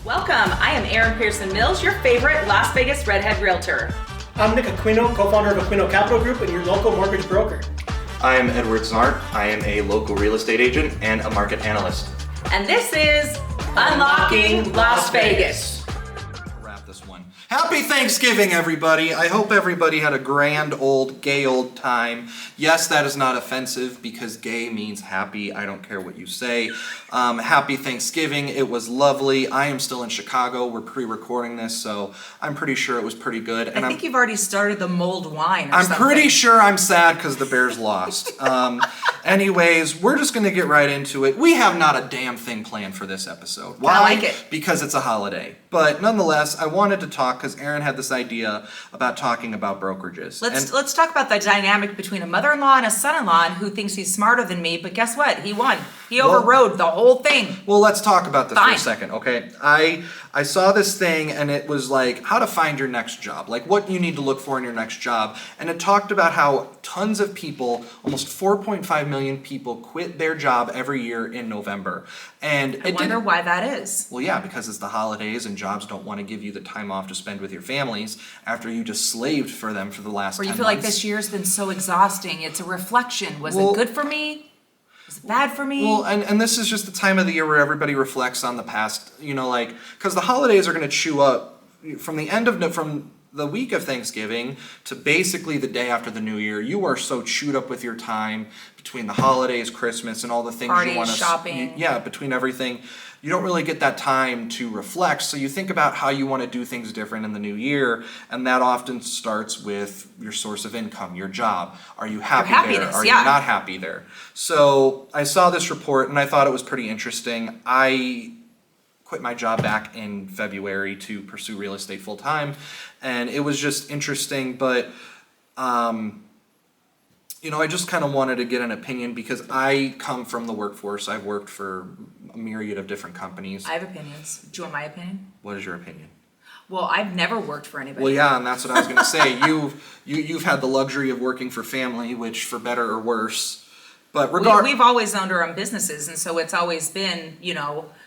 Welcome, I am Erin Pearson Mills, your favorite Las Vegas redhead realtor. I'm Nick Aquino, co-founder of Aquino Capital Group and your local mortgage broker. I am Edward Znart. I am a local real estate agent and a market analyst. And this is Unlocking Las Vegas. Wrap this one. Happy Thanksgiving, everybody. I hope everybody had a grand old gay old time. Yes, that is not offensive because gay means happy. I don't care what you say. Happy Thanksgiving. It was lovely. I am still in Chicago. We're pre-recording this, so I'm pretty sure it was pretty good. And I think you've already started the mulled wine or I'm something. pretty sure I'm sad because the Bears lost. Anyways, we're just going to get right into it. We have not a damn thing planned for this episode. Why? I like it. Because it's a holiday. But nonetheless, I wanted to talk because Erin had this idea about talking about brokerages. Let's talk about the dynamic between a mother-in-law and a son-in-law who thinks he's smarter than me, but guess what? He won. He overrode the whole thing. Well, let's talk about this Fine. for a second, okay? I saw this thing and it was like how to find your next job, like what you need to look for in your next job. And it talked about how tons of people, almost 4.5 million people quit their job every year in November. And I wonder why that is. Well, yeah, because it's the holidays and jobs don't want to give you the time off to spend with your families after you just slaved for them for the last 10 Or you months. feel like this year's been so exhausting. It's a reflection. Was it good for me? Was it bad for me? Well, and this is just the time of the year where everybody reflects on the past, like, because the holidays are going to chew up from the week of Thanksgiving to basically the day after the New Year. You are so chewed up with your time between the holidays, Christmas, and all the things Parties, you want to shopping. between everything. You don't really get that time to reflect, so you think about how you want to do things different in the new year, and that often starts with your source of income, your job. Are you happy there? Are you not happy there? So I saw this report, and I thought it was pretty interesting. I quit my job back in February to pursue real estate full time, and it was just interesting, but I just kind of wanted to get an opinion because I come from the workforce. I've worked for a myriad of different companies. I have opinions. Do you want my opinion? What is your opinion? Well, I've never worked for anybody. Well, yeah, and that's what I was going to say. You've had the luxury of working for family, which for better or worse. But we've always owned our own businesses, and so it's always been,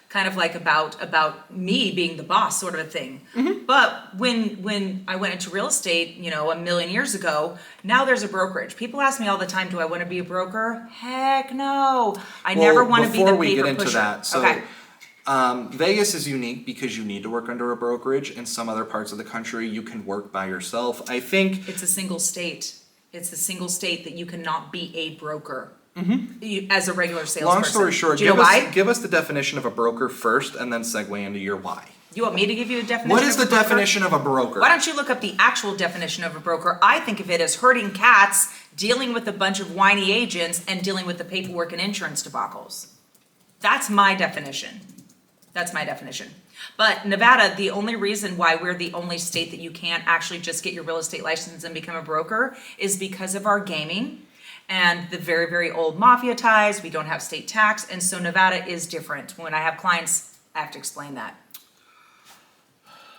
kind of like about me being the boss sort of a thing. Mm-hmm. But when I went into real estate, a million years ago, now there's a brokerage. People ask me all the time, do I want to be a broker? Heck no. I never want to be the paper pusher. Before we get into that, so okay. Vegas is unique because you need to work under a brokerage. In some other parts of the country, you can work by yourself. I think it's a single state. It's a single state that you cannot be a broker. Mm-hmm. As a regular salesperson. Long story short, give us the definition of a broker first and then segue into your why. You want me to give you a definition? What is the definition of a broker? Why don't you look up the actual definition of a broker? I think of it as herding cats, dealing with a bunch of whiny agents, and dealing with the paperwork and insurance debacles. That's my definition. But Nevada, the only reason why we're the only state that you can't actually just get your real estate license and become a broker is because of our gaming and the very, very old mafia ties. We don't have state tax, and so Nevada is different. When I have clients, I have to explain that.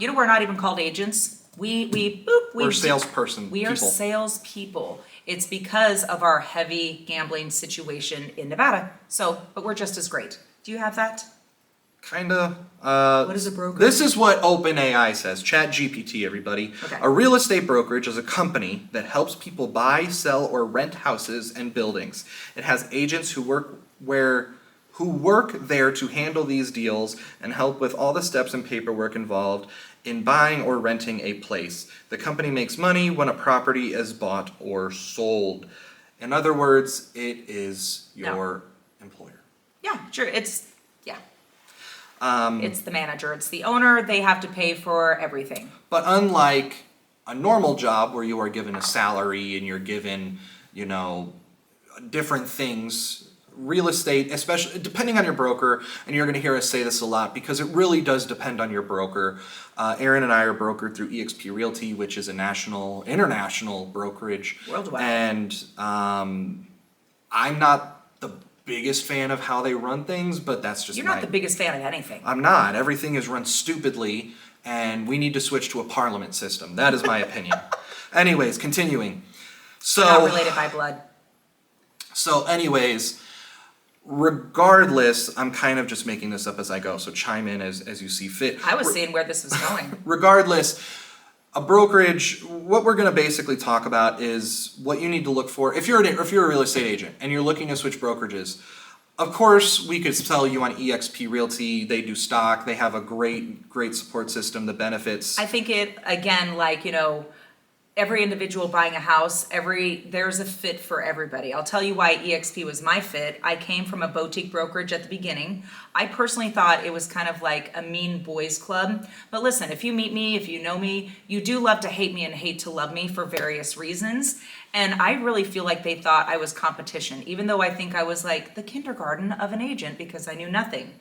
We're not even called agents. We're salesperson. We are salespeople. It's because of our heavy gambling situation in Nevada. But we're just as great. Do you have that? Kinda. What is a broker? This is what OpenAI says. ChatGPT, everybody. Okay. A real estate brokerage is a company that helps people buy, sell, or rent houses and buildings. It has agents who work there to handle these deals and help with all the steps and paperwork involved in buying or renting a place. The company makes money when a property is bought or sold. In other words, it is your employer. Yeah, sure. It's the manager, it's the owner, they have to pay for everything. But unlike a normal job where you are given a salary and you're given, different things, real estate, especially depending on your broker, and you're going to hear us say this a lot because it really does depend on your broker. Erin and I are brokered through eXp Realty, which is a international brokerage. Worldwide. And I'm not the biggest fan of how they run things, but that's just You're not the biggest fan of anything. I'm not. Everything is run stupidly, and we need to switch to a parliament system. That is my opinion. Anyways, continuing. So Not related by blood. So anyways, Regardless, I'm kind of just making this up as I go, so chime in as you see fit. I was seeing where this was going. Regardless, a brokerage, what we're going to basically talk about is what you need to look for. If you're a real estate agent and you're looking to switch brokerages, of course, we could sell you on EXP Realty. They do stock. They have a great support system, the benefits. I think it, again, like, every individual buying a house, there's a fit for everybody. I'll tell you why EXP was my fit. I came from a boutique brokerage at the beginning. I personally thought it was kind of like a mean boys club. But listen, if you meet me, if you know me, you do love to hate me and hate to love me for various reasons. And I really feel like they thought I was competition, even though I think I was like the kindergarten of an agent because I knew nothing.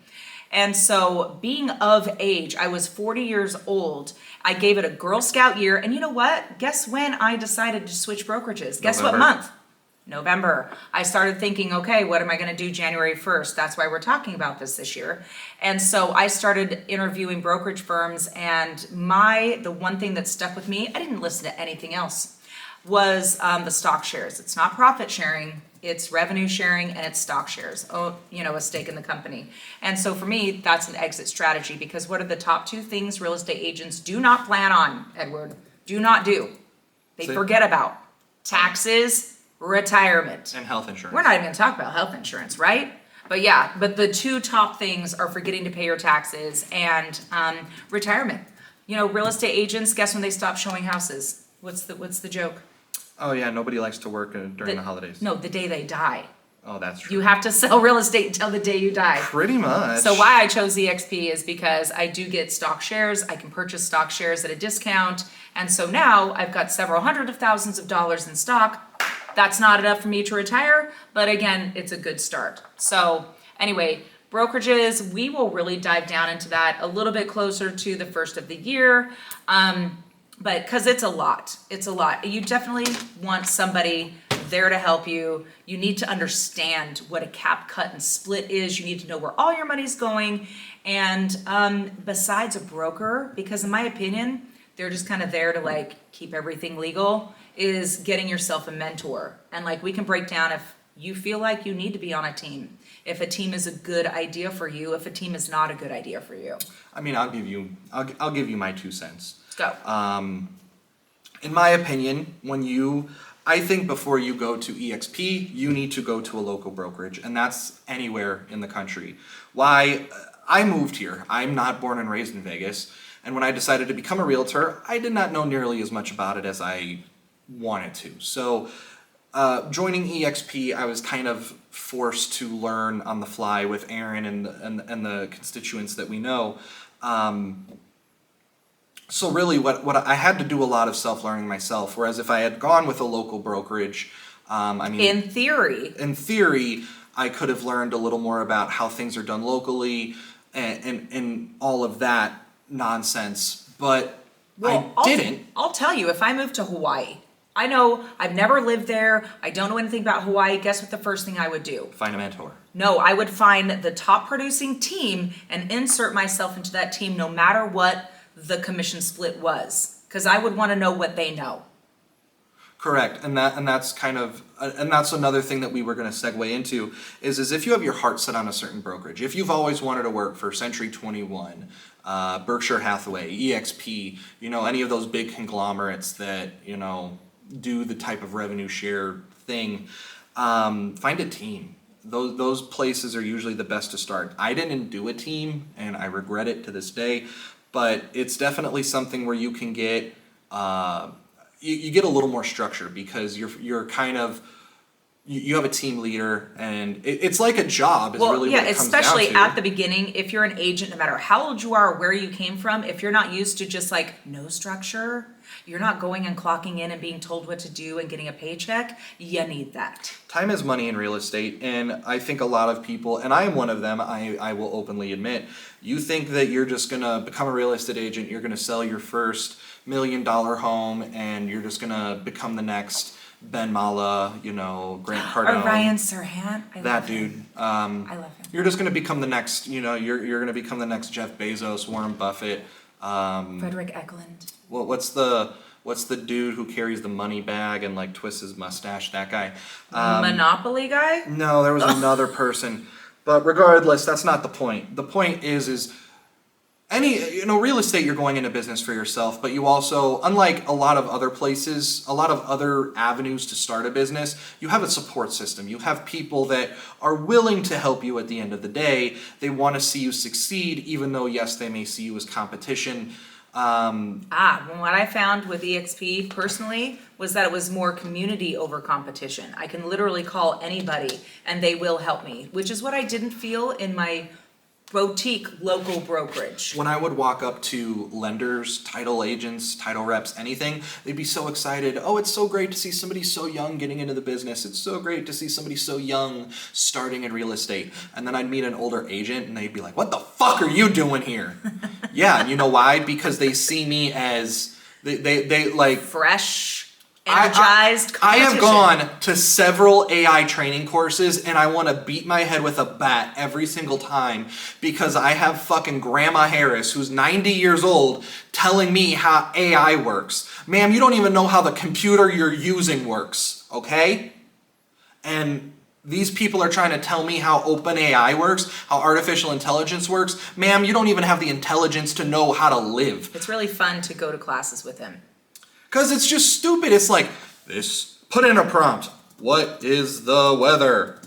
And so being of age, I was 40 years old. I gave it a Girl Scout year. And you know what? Guess when I decided to switch brokerages? Guess what month? November. I started thinking, okay, what am I going to do January 1st? That's why we're talking about this year. And so I started interviewing brokerage firms. And the one thing that stuck with me, I didn't listen to anything else, was the stock shares. It's not profit sharing. It's revenue sharing and it's stock shares, a stake in the company. And so for me, that's an exit strategy because what are the top two things real estate agents do not plan on, Edward? Do not do. They forget about taxes, retirement. And health insurance. We're not even gonna talk about health insurance, right? But the two top things are forgetting to pay your taxes and retirement. Real estate agents, guess when they stop showing houses? What's the joke? Oh yeah, nobody likes to work during the holidays. No, the day they die. Oh, that's true. You have to sell real estate until the day you die. Pretty much. So why I chose EXP is because I do get stock shares. I can purchase stock shares at a discount. And so now I've got several hundred of thousands of dollars in stock. That's not enough for me to retire, but again, it's a good start. So anyway, brokerages, we will really dive down into that a little bit closer to the first of the year. But because it's a lot. You definitely want somebody there to help you. You need to understand what a cap, cut, and split is. You need to know where all your money's going. And besides a broker, because in my opinion, they're just kind of there to keep everything legal, is getting yourself a mentor. And we can break down if you feel like you need to be on a team. If a team is a good idea for you, if a team is not a good idea for you. I mean, I'll give you my 2 cents. Go. In my opinion, I think before you go to EXP, you need to go to a local brokerage, and that's anywhere in the country. Why? I moved here. I'm not born and raised in Vegas, and when I decided to become a realtor, I did not know nearly as much about it as I wanted to. So, joining EXP, I was kind of forced to learn on the fly with Aaron and the constituents that we know. So really what I had to do a lot of self-learning myself, whereas if I had gone with a local brokerage, in theory, I could have learned a little more about how things are done locally and all of that nonsense, but I didn't. I'll tell you, if I moved to Hawaii, I know I've never lived there, I don't know anything about Hawaii, guess what the first thing I would do? Find a mentor. No, I would find the top producing team and insert myself into that team no matter what the commission split was, because I would want to know what they know. Correct, and that's another thing that we were going to segue into is if you have your heart set on a certain brokerage, if you've always wanted to work for Century 21, Berkshire Hathaway, EXP, any of those big conglomerates that do the type of revenue share thing, find a team. Those places are usually the best to start. I didn't do a team, and I regret it to this day. But it's definitely something where you can get you get a little more structure because you're kind of you have a team leader and it's like a job. What it comes down to. Especially at the beginning, if you're an agent, no matter how old you are or where you came from, if you're not used to just no structure, you're not going and clocking in and being told what to do and getting a paycheck, you need that. Time is money in real estate, and I think a lot of people, and I am one of them, I will openly admit, you think that you're just going to become a real estate agent, you're going to sell your first $1 million home, and you're just going to become the next Ben Mala, Grant Cardone. Or Ryan Serhant. That dude. I love him. You're just going to become the next, you're going to become the next Jeff Bezos, Warren Buffett. Frederick Eklund. Well, what's the What's the dude who carries the money bag and like twists his mustache? That guy. Monopoly guy? No, there was another person. But regardless, that's not the point. The point is real estate, you're going into business for yourself, but you also, unlike a lot of other places, a lot of other avenues to start a business, you have a support system. You have people that are willing to help you at the end of the day. They want to see you succeed, even though, yes, they may see you as competition. What I found with EXP personally was that it was more community over competition. I can literally call anybody and they will help me, which is what I didn't feel in my boutique local brokerage. When I would walk up to lenders, title agents, title reps, anything, they'd be so excited. Oh, it's so great to see somebody so young getting into the business. It's so great to see somebody so young starting in real estate. And then I'd meet an older agent and they'd be like, what the fuck are you doing here? Yeah, and you know why? Because they see me as, they like... fresh, energized I have competition. gone to several AI training courses and I want to beat my head with a bat every single time because I have fucking Grandma Harris, who's 90 years old, telling me how AI works. Ma'am, you don't even know how the computer you're using works, okay? And these people are trying to tell me how open AI works, how artificial intelligence works. Ma'am, you don't even have the intelligence to know how to live. It's really fun to go to classes with him. Because it's just stupid. It's like, put in a prompt. What is the weather?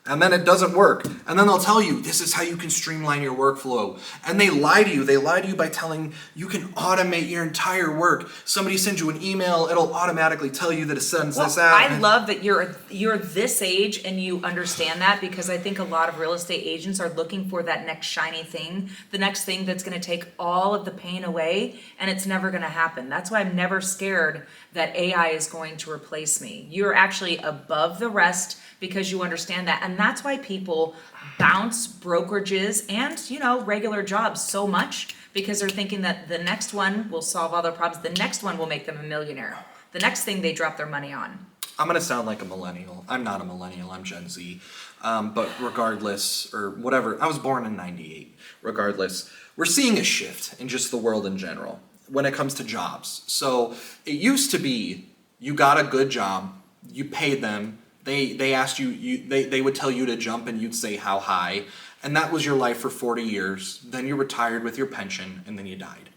And then it doesn't work. And then they'll tell you, this is how you can streamline your workflow. And they lie to you. They lie to you by telling you can automate your entire work. Somebody sends you an email, it'll automatically tell you that it sends this out. I love that you're this age and you understand that, because I think a lot of real estate agents are looking for that next shiny thing, the next thing that's going to take all of the pain away, and it's never going to happen. That's why I'm never scared that AI is going to replace me. You're actually above the rest because you understand that. And that's why people bounce brokerages and, regular jobs so much, because they're thinking that the next one will solve all their problems. The next one will make them a millionaire. The next thing they drop their money on. I'm going to sound like a millennial. I'm not a millennial, I'm Gen Z. But regardless, or whatever, I was born in 98. Regardless, we're seeing a shift in just the world in general when it comes to jobs. So it used to be, you got a good job, you paid them, they asked you, they would tell you to jump and you'd say how high, and that was your life for 40 years. Then you retired with your pension and then you died.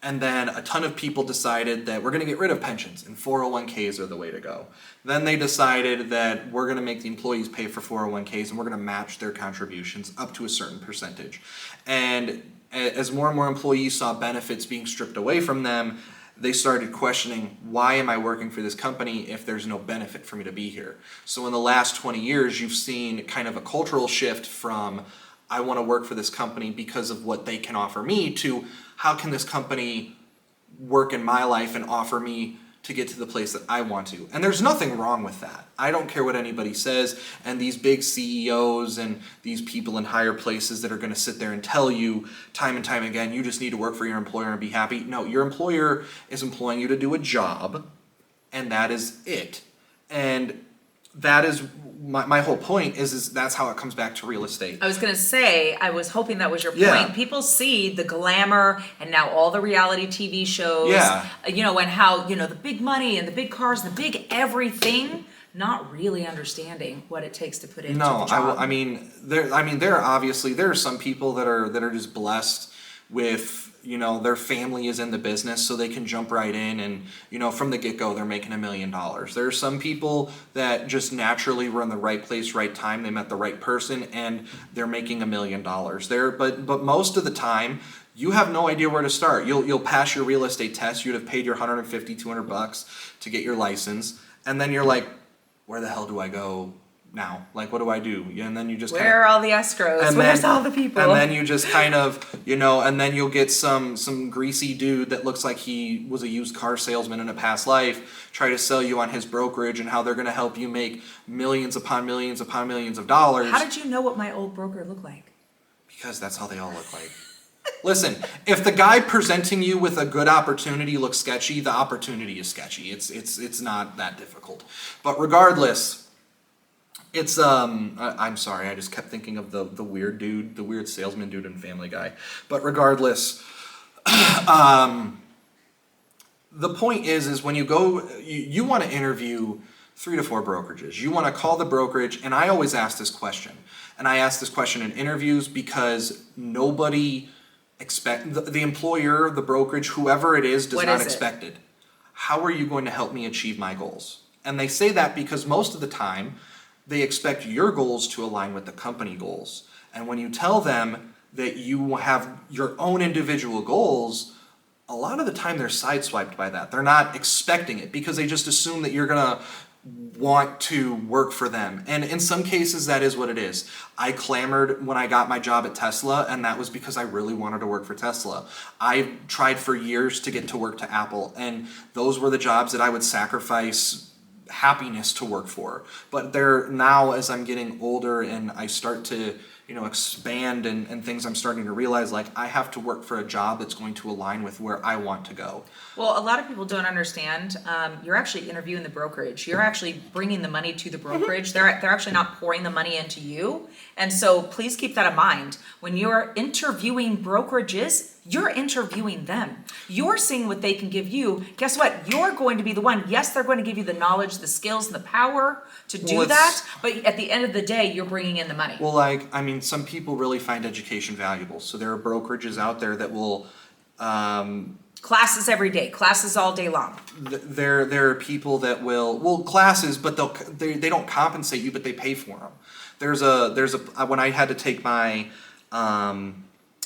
And then a ton of people decided that we're going to get rid of pensions and 401ks are the way to go. Then they decided that we're going to make the employees pay for 401ks and we're going to match their contributions up to a certain percentage. And as more and more employees saw benefits being stripped away from them, they started questioning, why am I working for this company if there's no benefit for me to be here? So in the last 20 years, you've seen kind of a cultural shift from, I want to work for this company because of what they can offer me, to how can this company work in my life and offer me to get to the place that I want to. And there's nothing wrong with that. I don't care what anybody says, and these big CEOs and these people in higher places that are going to sit there and tell you time and time again, you just need to work for your employer and be happy. No, your employer is employing you to do a job, and that is it. And that is my whole point is that's how it comes back to real estate. I was going to say, I was hoping that was your point. Yeah. People see the glamour and now all the reality TV shows, Yeah. And how, the big money and the big cars, the big everything, not really understanding what it takes to put into the job. There are some people that are just blessed with, their family is in the business so they can jump right in and, from the get-go, they're making $1 million. There are some people that just naturally were in the right place, right time, they met the right person, and they're making $1 million. But most of the time, you have no idea where to start. You'll pass your real estate test, you'd have paid your $150, $200 to get your license, and then you're like, where the hell do I go now? Like, what do I do? And then you just where are all the escrows? Where's all the people? And then you just kind of, and then you'll get some greasy dude that looks like he was a used car salesman in a past life try to sell you on his brokerage and how they're going to help you make millions upon millions upon millions of dollars. How did you know what my old broker looked like? Because that's how they all look like. Listen, if the guy presenting you with a good opportunity looks sketchy, the opportunity is sketchy. It's not that difficult. But regardless, it's I'm sorry, I just kept thinking of the weird dude, the weird salesman dude in Family Guy. But regardless, the point is when you go, you want to interview 3 to 4 brokerages. You want to call the brokerage, and I always ask this question. And I ask this question in interviews because nobody the employer, the brokerage, whoever it is, does not expect it. How are you going to help me achieve my goals? And they say that because most of the time, they expect your goals to align with the company goals. And when you tell them that you have your own individual goals, a lot of the time they're sideswiped by that. They're not expecting it because they just assume that you're gonna want to work for them. And in some cases, that is what it is. I clamored when I got my job at Tesla, and that was because I really wanted to work for Tesla. I tried for years to get to work to Apple, and those were the jobs that I would sacrifice happiness to work for. But they're now, as I'm getting older and I start to expand and things, I'm starting to realize like I have to work for a job that's going to align with where I want to go. Well, a lot of people don't understand. You're actually interviewing the brokerage. You're actually bringing the money to the brokerage. They're actually not pouring the money into you. And so please keep that in mind. When you're interviewing brokerages, you're interviewing them. You're seeing what they can give you. Guess what? You're going to be the one. Yes, they're going to give you the knowledge, the skills, and the power to do that. But at the end of the day, you're bringing in the money. Well, some people really find education valuable. So there are brokerages out there that will classes every day, classes all day long. There are people that will classes, but they don't compensate you, but they pay for them. There's a when I had to take my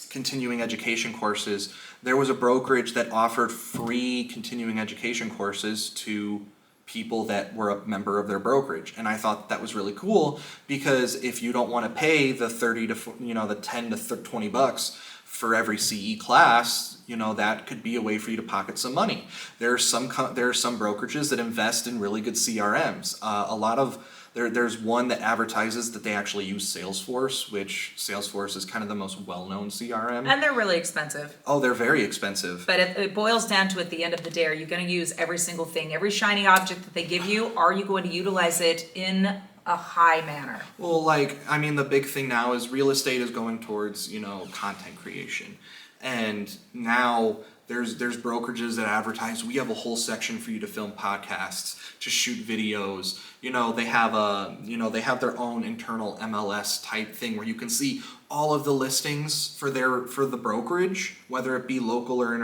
continuing education courses, there was a brokerage that offered free continuing education courses to people that were a member of their brokerage, and I thought that was really cool because if you don't want to pay the 30 to the 10 to $20 for every CE class, that could be a way for you to pocket some money. There are some brokerages that invest in really good CRMs. There's one that advertises that they actually use Salesforce, which Salesforce is kind of the most well-known CRM. And they're really expensive. Oh, they're very expensive. But it boils down to, at the end of the day, are you going to use every single thing, every shiny object that they give you? Are you going to utilize it in a high manner? Well, the big thing now is real estate is going towards, content creation. And now there's brokerages that advertise, we have a whole section for you to film podcasts, to shoot videos. They have their own internal MLS type thing where you can see all of the listings for the brokerage, whether it be local or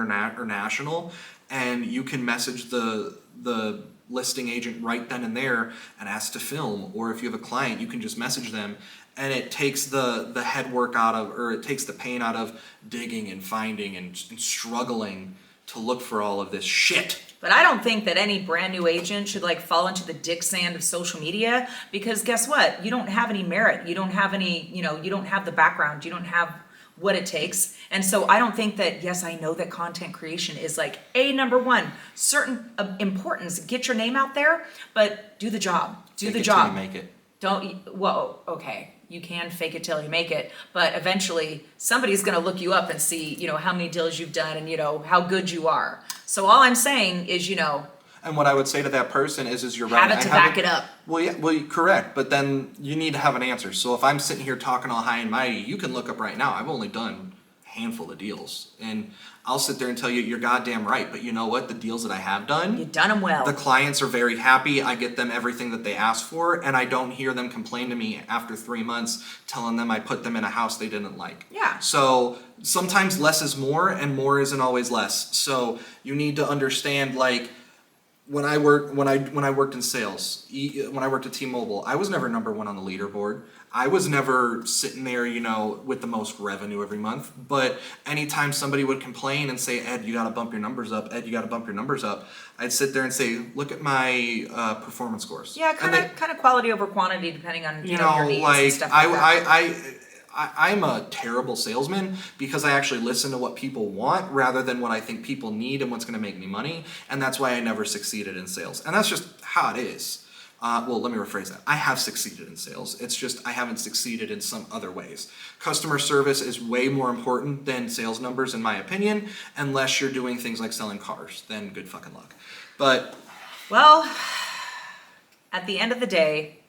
national, and you can message the listing agent right then and there and ask to film. Or if you have a client, you can just message them, and it takes the head work out of, or it takes the pain out of digging and finding and struggling to look for all of this shit. But I don't think that any brand new agent should fall into the dick sand of social media, because guess what? You don't have any merit. You don't have any, you don't have the background. You don't have what it takes. And so I don't think that, yes, I know that content creation is number one, certain importance, get your name out there, but do the job. Do the job. Till you make it. Okay. You can fake it till you make it, but eventually somebody's going to look you up and see, how many deals you've done and, how good you are. So all I'm saying is, And what I would say to that person is you're right. Have it to back it up. Well, yeah, correct. But then you need to have an answer. So if I'm sitting here talking all high and mighty, you can look up right now. I've only done a handful of deals. And I'll sit there and tell you, you're goddamn right. But you know what? The deals that I have done, you've done them well. The clients are very happy. I get them everything that they ask for. And I don't hear them complain to me after 3 months telling them I put them in a house they didn't like. Yeah. So sometimes less is more, and more isn't always less. So you need to understand, when I worked in sales, when I worked at T-Mobile, I was never number one on the leaderboard. I was never sitting there, with the most revenue every month. But anytime somebody would complain and say, Ed, you got to bump your numbers up. Ed, you got to bump your numbers up. I'd sit there and say, look at my performance scores. Yeah, kind of quality over quantity, depending on your needs and stuff like that. I'm a terrible salesman because I actually listen to what people want rather than what I think people need and what's going to make me money. And that's why I never succeeded in sales. And that's just how it is. Well, let me rephrase that. I have succeeded in sales. It's just I haven't succeeded in some other ways. Customer service is way more important than sales numbers, in my opinion, unless you're doing things like selling cars. Then good fucking luck. But well, at the end of the day,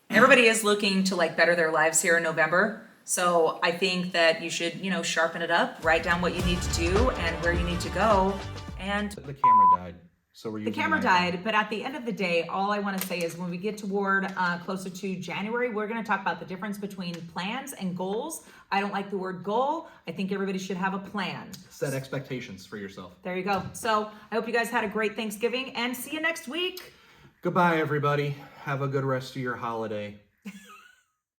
everybody is looking to better their lives here in November. So I think that you should, sharpen it up, write down what you need to do and where you need to go, And The camera died. So we're the using camera an iPhone. died, but at the end of the day, all I want to say is when we get toward closer to January, we're going to talk about the difference between plans and goals. I don't like the word goal. I think everybody should have a plan. Set expectations for yourself. There you go. So I hope you guys had a great Thanksgiving and see you next week. Goodbye, everybody. Have a good rest of your holiday.